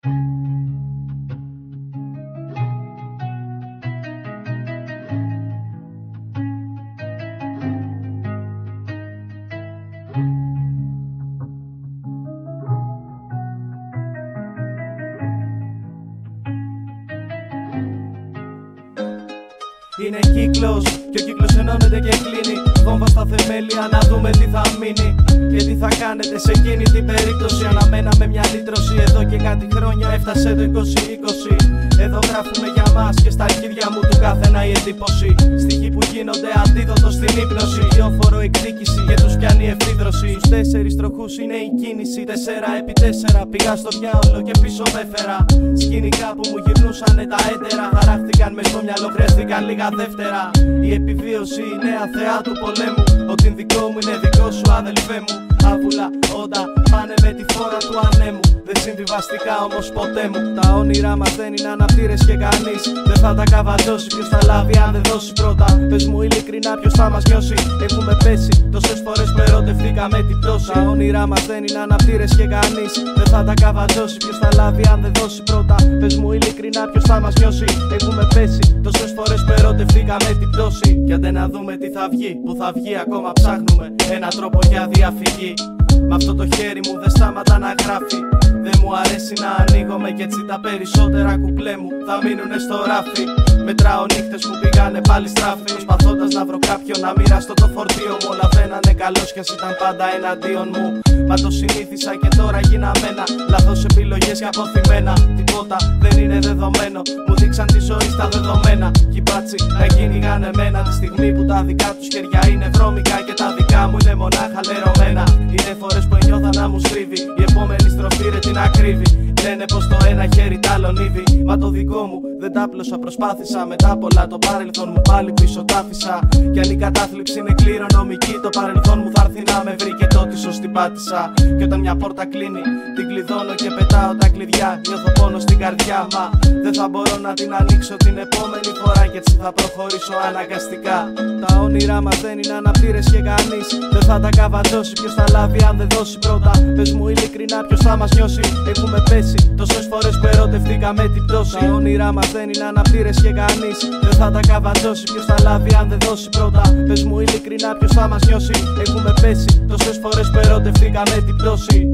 Είναι κύκλος και ο κύκλος ενώνεται και κλείνει. Βόμβα στα θεμέλια να δούμε τι θα μείνει. Και τι θα κάνετε σε εκείνη την περίπτωση. Αναμέναμε μια λύτρωση εδώ και κάτι χρόνια. Έφτασε το 2020. Εδώ γράφουμε για μας και στα αρχίδια μου του καθένα η εντύπωση. Στοιχοί που γίνονται αντίδοτο στην ύπνωση. Λιόφορο εκδίκηση και τους πιάνει ευθύδρωση. Στους 4 τροχούς είναι η κίνηση. 4x4 πήγα στο διάολο και πίσω με έφερα. Σκηνικά που μου γυρνούσανε τα έντερα. Χαράχτηκαν μες στο μυαλό, χρειάστηκαν λίγα δεύτερα. Η επιβίωση, η νέα θεά του πολέμου. Ό,τι δικό μου είναι δικό σου, αδελφέ μου. Άβουλα όντα πάνε με τη φόρα του ανέμου. Δεν συμβιβαστικά όμως ποτέ μου. Τα όνειρά μας δεν είναι αναπτήρες και κανείς δεν θα τα καβατώσει. Ποιος θα λάβει αν δεν δώσει πρώτα? Πες μου ειλικρινά ποιος θα μας νιώσει. Έχουμε πέσει τόσες φορές που ερωτευτήκαμε την πτώση. Τα όνειρά μας δεν είναι αναπτήρες και κανείς δεν θα τα καβατώσει. Ποιος θα λάβει αν δεν δώσει πρώτα? Πες μου ειλικρινά ποιος θα μας νιώσει. Έχουμε πέσει τόσες φορές που ερωτευτήκαμε την πτώση. Κι άντε να δούμε τι θα βγει, που θα βγει. Ακόμα ψάχνουμε έναν τρόπο για διαφυγή. Μ' αυτό το χέρι μου δεν σταματά να γράφει. Δεν μου αρέσει να ανοίγομαι κι έτσι τα περισσότερα κουπλέ μου θα μείνουνε στο ράφι. Μετράω νύχτες που πήγανε πάλι στράφη. Προσπαθώντας να βρω κάποιον να μοιραστώ το φορτίο μου. Όλα φαίνανε καλώς κι ας ήταν πάντα εναντίον μου. Μα το συνήθισα και τώρα γίναμε ένα. Λάθος επιλογές και αποθυμένα. Τίποτα δεν είναι δεδομένο. Μου δείξαν τη ζωή στα δεδομένα. Κι μπάτσι να κυνηγάνε εμένα. Τη στιγμή που τα δικά τους χέρια είναι βρώμικα και τα δικά μου είναι μονάχα λερωμένα. Είναι φορές που νιώθα να μου στρίβει. Η επόμενη στροφή ρε την ακρίβει. Λένε πως το ένα χέρι τ' άλλον ήδη. Μα το δικό μου δεν τ' άπλωσα, προσπάθησα. Μετά πολλά το παρελθόν μου πάλι πίσω τ' άφησα. Κι αν η κατάθλιψη είναι κληρονομική, το παρελθόν μου θα έρθει να με βρει και τότε σωστή πάτησα. Κι όταν μια πόρτα κλείνει, την κλειδώνω και πετάω τα κλειδιά. Νιώθω πόνο στην καρδιά, μα δεν θα μπορώ να την ανοίξω την επόμενη φορά. Κι έτσι θα προχωρήσω αναγκαστικά. Τα όνειρά μας δεν είναι αναπτήρες και κανείς δεν θα τα καβατώσει. Ποιος θα λάβει αν δεν δώσει πρώτα? Πες μου ειλικρινά ποιος θα μας νιώσει. Έχουμε πέσει τόσες φορές που ερωτευτήκαμε την πτώση. Τα όνειρά μας δεν είναι αναπτήρες και κανείς δεν θα τα καβατώσει. Ποιος θα λάβει αν δεν δώσει πρώτα? Πες μου ειλικρινά ποιος θα μας νιώσει. Έχουμε πέσει τόσες φορές που ερωτευτήκαμε την πτώση.